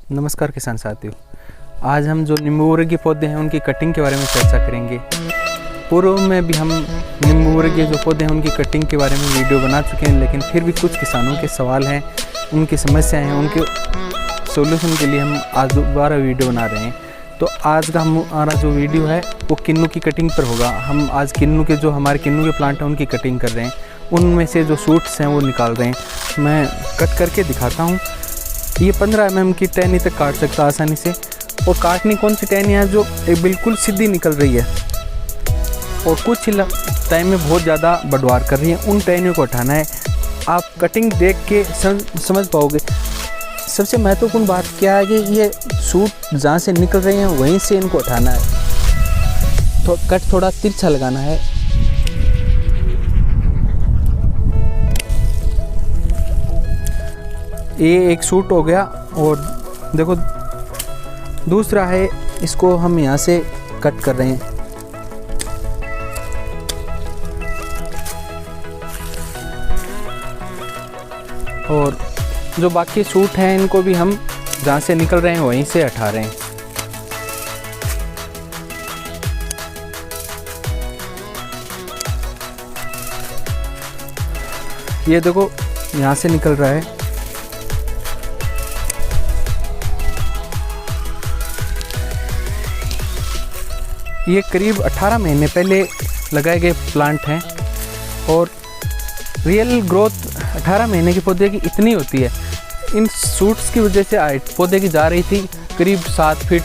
नमस्कार किसान साथियों, आज हम जो नींबू के पौधे हैं उनकी कटिंग के बारे में चर्चा करेंगे। पूर्व में भी हम नींबू के जो पौधे हैं उनकी कटिंग के बारे में वीडियो बना चुके हैं, लेकिन फिर भी कुछ किसानों के सवाल हैं, उनकी समस्याएं हैं, उनके सॉल्यूशन के लिए हम आज दोबारा वीडियो बना रहे हैं। तो आज का हमारा जो वीडियो है वो किन्नू की कटिंग पर होगा। हम आज किन्नू के जो हमारे किन्नू के प्लांट हैं उनकी कटिंग कर रहे हैं, उनमें से जो शूट्स हैं वो निकाल रहे हैं। मैं कट करके दिखाता हूँ। ये 15 mm की टहनी तक काट सकता है आसानी से। और काटनी कौन सी टहनी है जो बिल्कुल सीधी निकल रही है और कुछ टाइम में बहुत ज़्यादा बढ़वार कर रही है, उन टहनियों को हटाना है। आप कटिंग देख के समझ पाओगे। सबसे महत्वपूर्ण बात क्या है कि ये सूट जहाँ से निकल रहे हैं वहीं से इनको हटाना है। तो कट थोड़ा तिरछा लगाना है। ये एक सूट हो गया और देखो दूसरा है, इसको हम यहाँ से कट कर रहे हैं। और जो बाकी सूट हैं इनको भी हम जहाँ से निकल रहे हैं वहीं से हटा रहे हैं। ये देखो यहाँ से निकल रहा है। ये करीब 18 महीने पहले लगाए गए प्लांट हैं और रियल ग्रोथ 18 महीने के पौधे की इतनी होती है। इन सूट्स की वजह से हाइट पौधे की जा रही थी करीब 7 फीट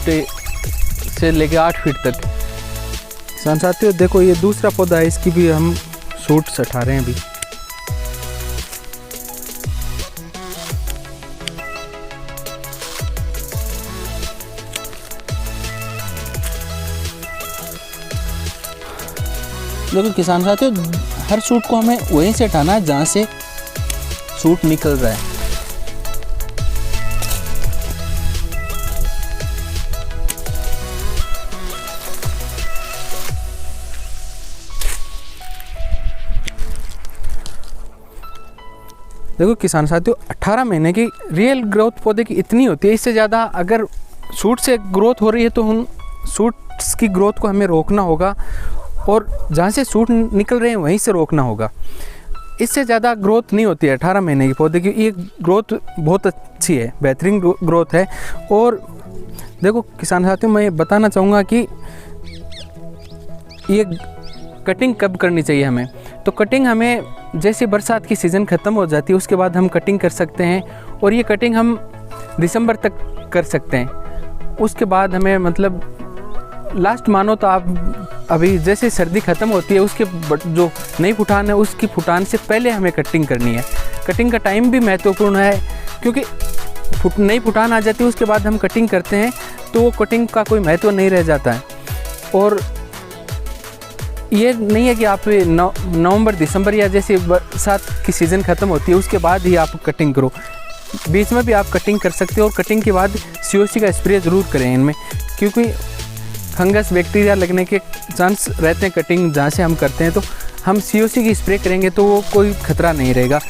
से लेकर 8 फीट तक। किसान साथियों देखो, ये दूसरा पौधा है, इसकी भी हम सूट्स हटा रहे हैं अभी। देखो किसान साथियों, हर सूट को हमें वहीं से हटाना है जहाँ से सूट निकल रहा है। देखो किसान साथियों, 18 महीने की रियल ग्रोथ पौधे की इतनी होती है। इससे ज़्यादा अगर सूट से ग्रोथ हो रही है तो उन सूट्स की ग्रोथ को हमें रोकना होगा और जहाँ से सूट निकल रहे हैं वहीं से रोकना होगा। इससे ज़्यादा ग्रोथ नहीं होती है 18 महीने की पौधे की। ये ग्रोथ बहुत अच्छी है, बेहतरीन ग्रोथ है। और देखो किसान साथियों, मैं बताना चाहूँगा कि ये कटिंग कब करनी चाहिए हमें। तो कटिंग हमें जैसे बरसात की सीज़न ख़त्म हो जाती है उसके बाद हम कटिंग कर सकते हैं, और ये कटिंग हम दिसंबर तक कर सकते हैं। उसके बाद हमें मतलब लास्ट मानो तो आप अभी जैसे सर्दी ख़त्म होती है उसके जो नई फुटान है उसकी फुटान से पहले हमें कटिंग करनी है। कटिंग का टाइम भी महत्वपूर्ण है, क्योंकि नई फुटान आ जाती है उसके बाद हम कटिंग करते हैं तो वो कटिंग का कोई महत्व नहीं रह जाता है। और ये नहीं है कि आप नवंबर दिसंबर या जैसे बरसात की सीज़न ख़त्म होती है उसके बाद ही आप कटिंग करो। बीच में भी आप कटिंग कर सकते हो और कटिंग के बाद COC का स्प्रे ज़रूर करें इनमें, क्योंकि फंगस बैक्टीरिया लगने के चांस रहते हैं। कटिंग जहाँ से हम करते हैं तो हम COC की स्प्रे करेंगे तो वो कोई ख़तरा नहीं रहेगा।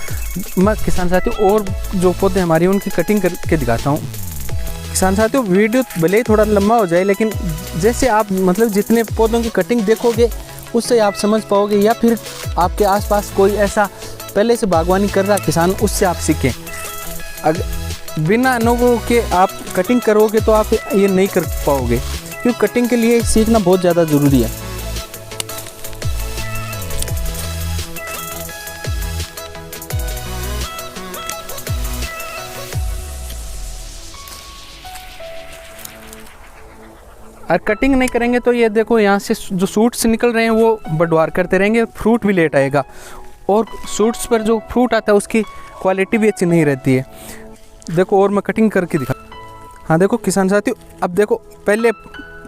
मैं किसान साथियों और जो पौधे हमारी उनकी कटिंग करके दिखाता हूँ। किसान साथियों, वीडियो भले ही थोड़ा लंबा हो जाए, लेकिन जैसे आप मतलब जितने पौधों की कटिंग देखोगे उससे आप समझ पाओगे, या फिर आपके आसपास कोई ऐसा पहले से बागवानी कर रहा किसान, उससे आप सीखें। अगर बिना अनुभव के आप कटिंग करोगे तो आप ये नहीं कर पाओगे, क्योंकि कटिंग के लिए सीखना बहुत ज़्यादा ज़रूरी है। और कटिंग नहीं करेंगे तो ये देखो यहाँ से जो सूट्स निकल रहे हैं वो बढ़वार करते रहेंगे, फ्रूट भी लेट आएगा और सूट्स पर जो फ्रूट आता है उसकी क्वालिटी भी अच्छी नहीं रहती है। देखो और मैं कटिंग करके दिखा। हाँ देखो किसान साथियों, अब देखो पहले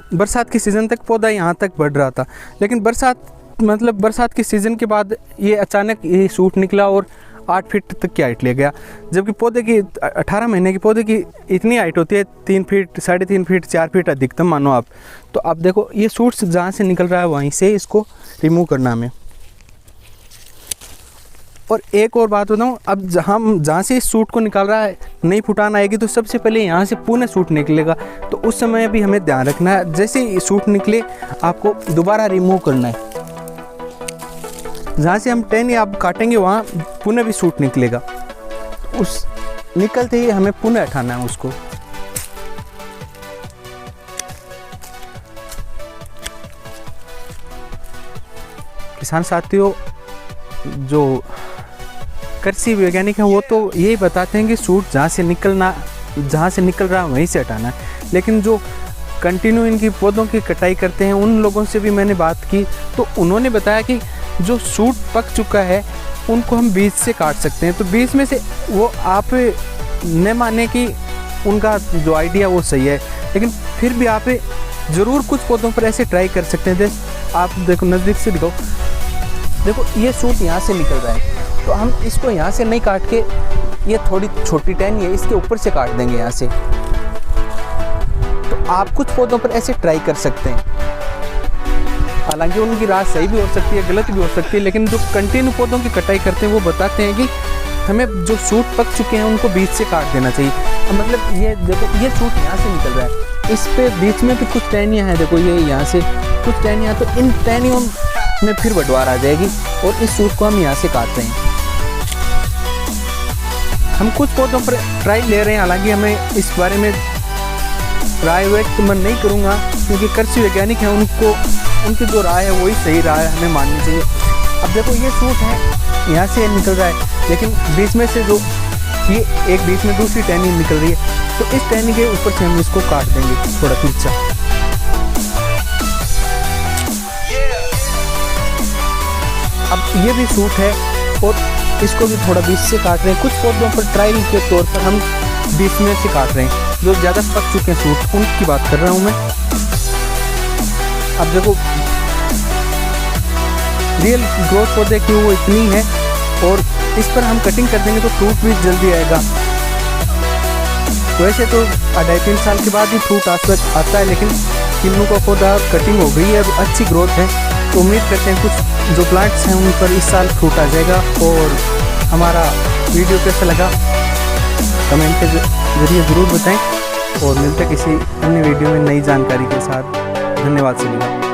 बरसात की सीज़न तक पौधा यहाँ तक बढ़ रहा था, लेकिन बरसात की सीज़न के बाद ये अचानक ये सूट निकला और 8 फीट तक की हाइट ले गया। जबकि पौधे की 18 महीने की पौधे की इतनी हाइट होती है 3 फीट, 3.5 फीट, 4 फीट अधिकतम मानो आप। तो अब देखो ये सूट्स जहाँ से निकल रहा है वहीं से इसको रिमूव करना हमें। और एक और बात बताऊँ, अब जहाँ से इस सूट को निकाल रहा है नई फुटान आएगी तो सबसे पहले यहाँ से पूर्ण सूट निकलेगा। तो उस समय भी हमें ध्यान रखना है, जैसे ही सूट निकले आपको दोबारा रिमूव करना है। जहाँ से हम टैन या आप काटेंगे वहाँ पुनः भी सूट निकलेगा, उस निकलते ही हमें पुनः हटाना है उसको। किसान साथियों, जो कृषि वैज्ञानिक हैं वो तो यही बताते हैं कि सूट जहाँ से निकल रहा है वहीं से हटाना है, लेकिन जो कंटिन्यू इनकी पौधों की कटाई करते हैं उन लोगों से भी मैंने बात की तो उन्होंने बताया कि जो सूट पक चुका है उनको हम बीज से काट सकते हैं। तो बीज में से वो आप न माने कि उनका जो आइडिया वो सही है, लेकिन फिर भी आप ज़रूर कुछ पौधों पर ऐसे ट्राई कर सकते हैं। जैसे आप देखो, नज़दीक से दिखाओ, देखो ये सूट यहाँ से निकल रहा है, तो हम इसको यहाँ से नहीं काट के, ये थोड़ी छोटी टहनी है इसके ऊपर से काट देंगे यहाँ से। तो आप कुछ पौधों पर ऐसे ट्राई कर सकते हैं, हालांकि उनकी राय सही भी हो सकती है, गलत भी हो सकती है, लेकिन जो कंटिन्यू पौधों की कटाई करते हैं वो बताते हैं कि हमें जो सूट पक चुके हैं उनको बीच से काट देना चाहिए। मतलब ये देखो, ये सूट यहाँ से निकल रहा है, इस पे बीच में भी कुछ टहनियाँ हैं, देखो ये यहाँ से कुछ टहनियाँ, तो इन टहनियों में फिर बंटवार आ जाएगी और इस सूट को हम यहाँ से काट रहे हैं। हम कुछ पौधों पर ट्राई ले रहे हैं, हालांकि हमें इस बारे में राय व्यक्त मैं नहीं करूँगा क्योंकि कृषि वैज्ञानिक हैं, उनकी जो राय है वही सही राय है, हमें माननी चाहिए। अब देखो ये सूट है यहाँ से निकल रहा है, लेकिन बीच में से जो ये एक बीच में दूसरी टहनी निकल रही है, तो इस टहनी के ऊपर से हम इसको काट देंगे थोड़ा तिरछा। अब ये भी सूट है और इसको भी थोड़ा बीच से काट रहे हैं। कुछ पौधों पर ट्रायल के तौर पर हम बीच में से काट रहे हैं, जो ज़्यादा पक चुके हैं सूट उनकी बात कर रहा हूँ मैं। अब देखो रियल ग्रोथ पौधे की वो इतनी है और इस पर हम कटिंग कर देंगे तो फ्रूट भी जल्दी आएगा। वैसे तो 2.5-3 साल के बाद ही फ्रूट आता है, लेकिन किन्नू का पौधा कटिंग हो गई है, अच्छी ग्रोथ है, तो उम्मीद करते हैं कुछ जो प्लांट्स हैं उन पर इस साल फ्रूट आ जाएगा। और हमारा वीडियो कैसा लगा कमेंट के जरिए ज़रूर बताएं और मिलते किसी अन्य वीडियो में नई जानकारी के साथ। धन्यवाद सभी का।